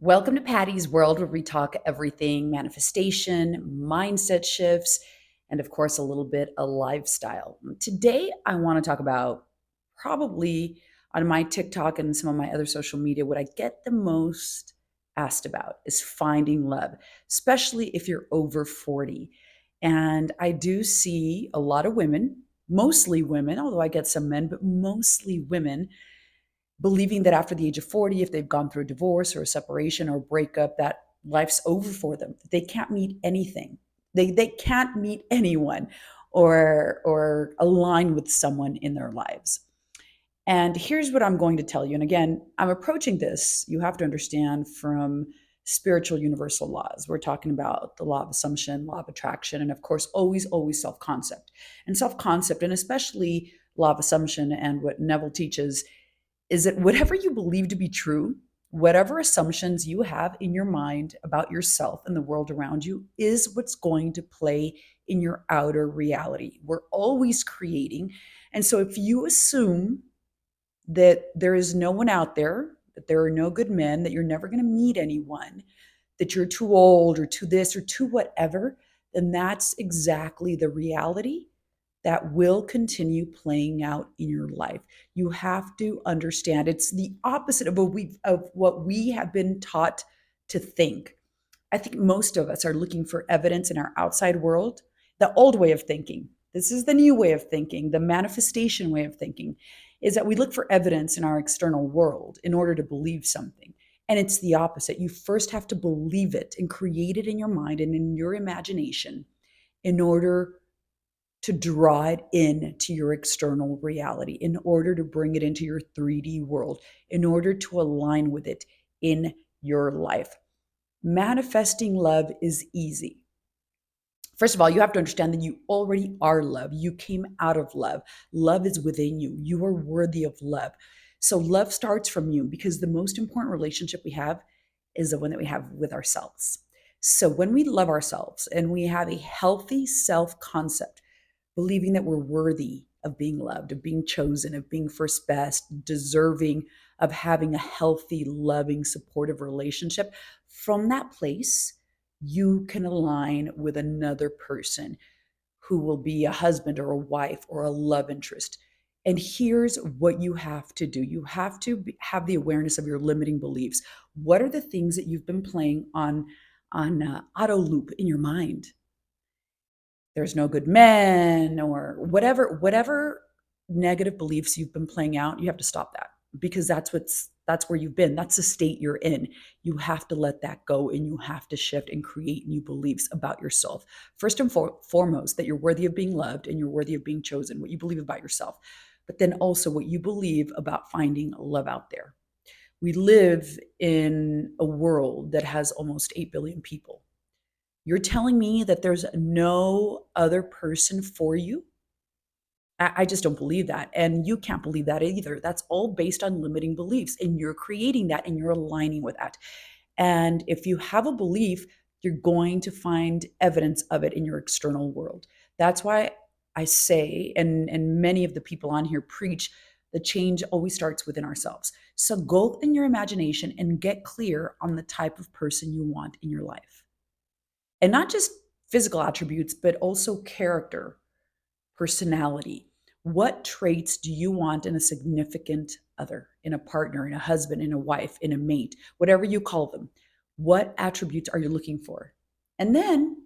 Welcome to Patty's World, where we talk everything manifestation, mindset shifts, and of course, a little bit of lifestyle. Today, I want to talk about probably on my TikTok and some of my other social media, what I get the most asked about is finding love, especially if you're over 40. And I do see a lot of women, mostly women, although I get some men, but mostly women believing that after the age of 40, if they've gone through a divorce or a separation or a breakup, that life's over for them. They can't meet anything. They can't meet anyone or align with someone in their lives. And here's what I'm going to tell you. And again, I'm approaching this, you have to understand, from spiritual universal laws. We're talking about the law of assumption, law of attraction, and of course, always self concept. And self concept, and especially law of assumption, and what Neville teaches is that whatever you believe to be true, whatever assumptions you have in your mind about yourself and the world around you, is what's going to play in your outer reality. We're always creating. And so if you assume that there is no one out there, that there are no good men, that you're never going to meet anyone, that you're too old or too this or too whatever, then that's exactly the reality that will continue playing out in your life. You have to understand it's the opposite of what we have been taught to think. I think most of us are looking for evidence in our outside world, the old way of thinking. This is the new way of thinking, the manifestation way of thinking, is that we look for evidence in our external world in order to believe something. And it's the opposite. You first have to believe it and create it in your mind and in your imagination in order to draw it into your external reality, in order to bring it into your 3D world, in order to align with it in your life. Manifesting love is easy. First of all, you have to understand that you already are love. You came out of love. Love is within you. You are worthy of love. So love starts from you, because the most important relationship we have is the one that we have with ourselves. So when we love ourselves and we have a healthy self concept, believing that we're worthy of being loved, of being chosen, of being first best, deserving of having a healthy, loving, supportive relationship, from that place, you can align with another person who will be a husband or a wife or a love interest. And here's what you have to do: you have to have the awareness of your limiting beliefs. What are the things that you've been playing on auto loop in your mind? There's no good men, or whatever negative beliefs you've been playing out. You have to stop that, because that's where you've been. That's the state you're in. You have to let that go, and you have to shift and create new beliefs about yourself. First and foremost, that you're worthy of being loved and you're worthy of being chosen, what you believe about yourself, but then also what you believe about finding love out there. We live in a world that has almost 8 billion people. You're telling me that there's no other person for you? I just don't believe that. And you can't believe that either. That's all based on limiting beliefs. And you're creating that and you're aligning with that. And if you have a belief, you're going to find evidence of it in your external world. That's why I say, and many of the people on here preach, the change always starts within ourselves. So go in your imagination and get clear on the type of person you want in your life. And not just physical attributes, but also character, personality. What traits do you want in a significant other, in a partner, in a husband, in a wife, in a mate, whatever you call them? What attributes are you looking for? And then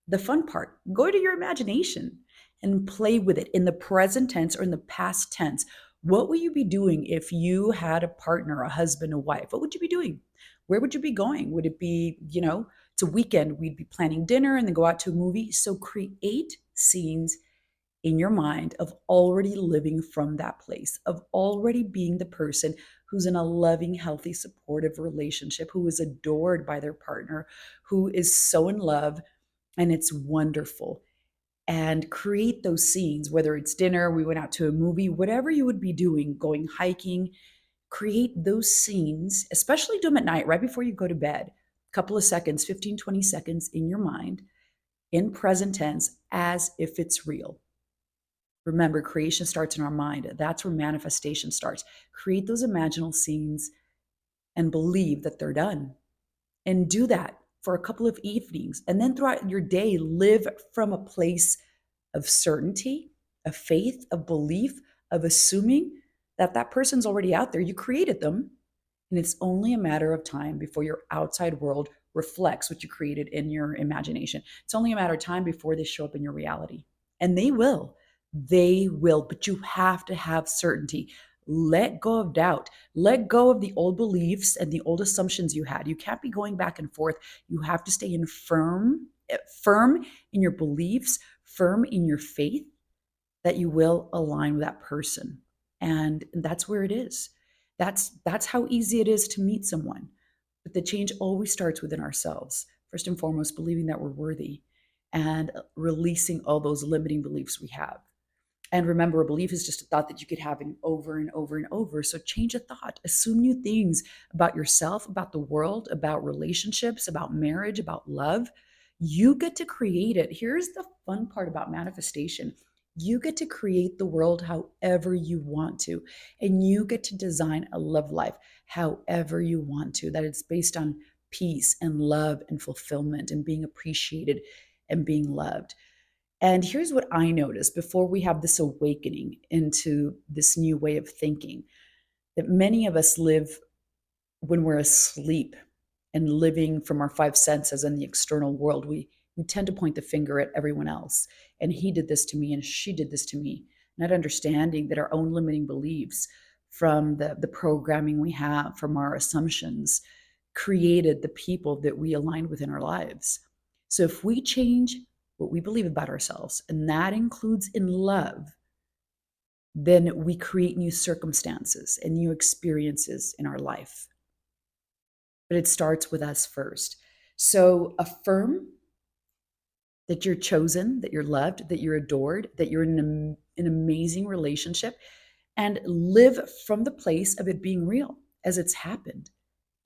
the fun part: go to your imagination and play with it in the present tense or in the past tense. What would you be doing if you had a partner, a husband, a wife? What would you be doing? Where would you be going? Would it be, it's a weekend, we'd be planning dinner and then go out to a movie? So create scenes in your mind of already living from that place, of already being the person who's in a loving, healthy, supportive relationship, who is adored by their partner, who is so in love, and it's wonderful. And create those scenes, whether it's dinner, we went out to a movie, whatever you would be doing, going hiking. Create those scenes, especially do them at night, right before you go to bed. A couple of seconds, 15, 20 seconds in your mind, in present tense, as if it's real. Remember, creation starts in our mind. That's where manifestation starts. Create those imaginal scenes and believe that they're done. And do that for a couple of evenings. And then throughout your day, live from a place of certainty, of faith, of belief, of assuming that that person's already out there. You created them. And it's only a matter of time before your outside world reflects what you created in your imagination. It's only a matter of time before they show up in your reality. And they will. They will. But you have to have certainty. Let go of doubt. Let go of the old beliefs and the old assumptions you had. You can't be going back and forth. You have to stay in firm in your beliefs, firm in your faith that you will align with that person. And that's where it is. That's how easy it is to meet someone. But the change always starts within ourselves. First and foremost, believing that we're worthy and releasing all those limiting beliefs we have. And remember, a belief is just a thought that you could have over and over and over. So change a thought, assume new things about yourself, about the world, about relationships, about marriage, about love. You get to create it. Here's the fun part about manifestation: you get to create the world however you want to, and you get to design a love life however you want to, that it's based on peace and love and fulfillment and being appreciated and being loved. And here's what I noticed before we have this awakening into this new way of thinking: that many of us live when we're asleep and living from our five senses in the external world. We tend to point the finger at everyone else. And he did this to me, and she did this to me, not understanding that our own limiting beliefs from the programming we have, from our assumptions, created the people that we aligned with in our lives. So if we change what we believe about ourselves, and that includes in love, then we create new circumstances and new experiences in our life. But it starts with us first. So affirm that you're chosen, that you're loved, that you're adored, that you're in an amazing relationship, and live from the place of it being real as it's happened.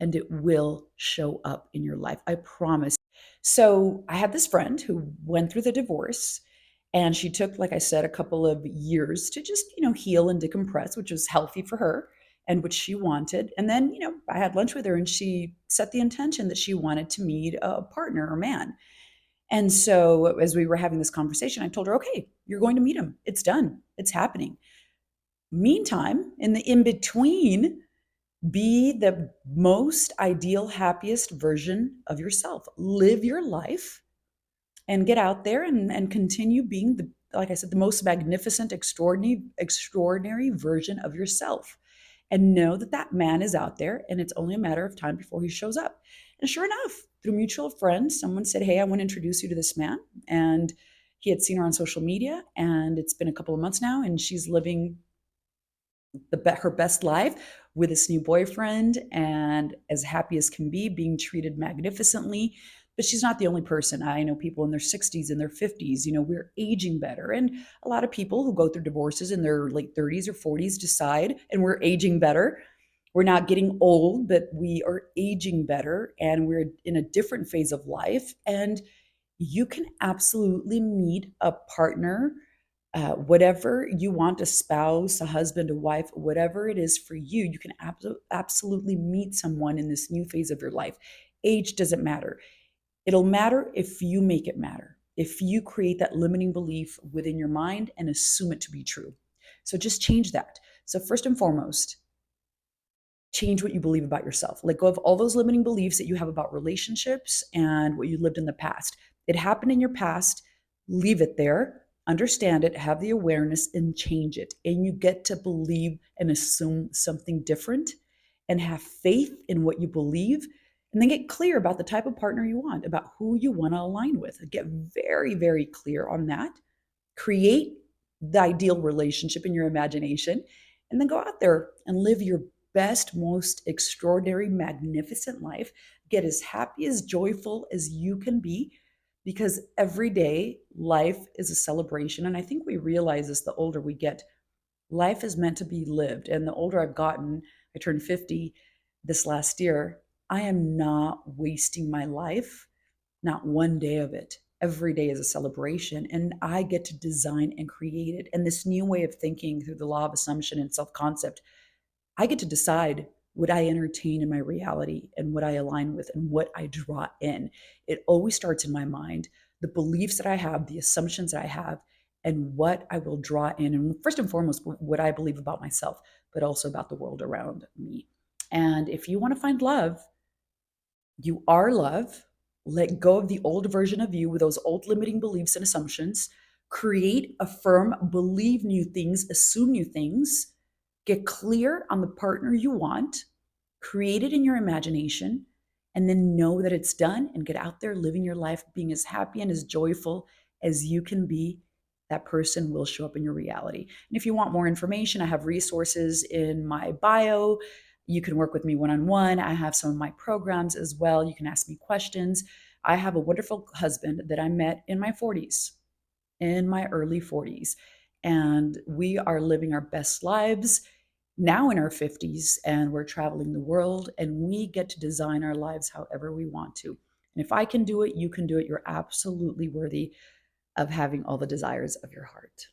And it will show up in your life. I promise. So I had this friend who went through the divorce, and she took, like I said, a couple of years to just, heal and decompress, which was healthy for her and what she wanted. And then, I had lunch with her, and she set the intention that she wanted to meet a partner or man. And so as we were having this conversation, I told her, okay, you're going to meet him. It's done. It's happening. Meantime, in the in between, be the most ideal, happiest version of yourself. Live your life and get out there and continue being the, like I said, the most magnificent, extraordinary version of yourself. And know that that man is out there, and it's only a matter of time before he shows up. And sure enough, through mutual friends, someone said, hey, I want to introduce you to this man. And he had seen her on social media, and it's been a couple of months now, and she's living her best life with this new boyfriend and as happy as can be, being treated magnificently. But she's not the only person. I know people in their 60s and their 50s. We're aging better. And a lot of people who go through divorces in their late 30s or 40s decide, and we're aging better. We're not getting old, but we are aging better, and we're in a different phase of life. And you can absolutely meet a partner, whatever you want, a spouse, a husband, a wife, whatever it is for you, you can absolutely meet someone in this new phase of your life. Age doesn't matter. It'll matter if you make it matter, if you create that limiting belief within your mind and assume it to be true. So just change that. So, first and foremost, change what you believe about yourself. Let go of all those limiting beliefs that you have about relationships and what you lived in the past. It happened in your past. Leave it there, understand it, have the awareness, and change it. And you get to believe and assume something different and have faith in what you believe. And then get clear about the type of partner you want, about who you want to align with. Get very, very clear on that. Create the ideal relationship in your imagination, and then go out there and live your best, most extraordinary, magnificent life. Get as happy, as joyful as you can be, because every day life is a celebration. And I think we realize this the older we get. Life is meant to be lived. And the older I've gotten, I turned 50 this last year, I am not wasting my life, not one day of it. Every day is a celebration, and I get to design and create it. And this new way of thinking through the law of assumption and self concept, I get to decide what I entertain in my reality and what I align with and what I draw in. It always starts in my mind, the beliefs that I have, the assumptions that I have, and what I will draw in. And first and foremost, what I believe about myself, but also about the world around me. And if you want to find love, you are love. Let go of the old version of you with those old limiting beliefs and assumptions. Create, affirm, believe new things, assume new things. Get clear on the partner you want. Create it in your imagination. And then know that it's done and get out there living your life being as happy and as joyful as you can be. That person will show up in your reality. And if you want more information, I have resources in my bio. You can work with me one on one. I have some of my programs as well. You can ask me questions. I have a wonderful husband that I met in my 40s, in my early 40s. And we are living our best lives now in our 50s, and we're traveling the world, and we get to design our lives however we want to. And if I can do it, you can do it. You're absolutely worthy of having all the desires of your heart.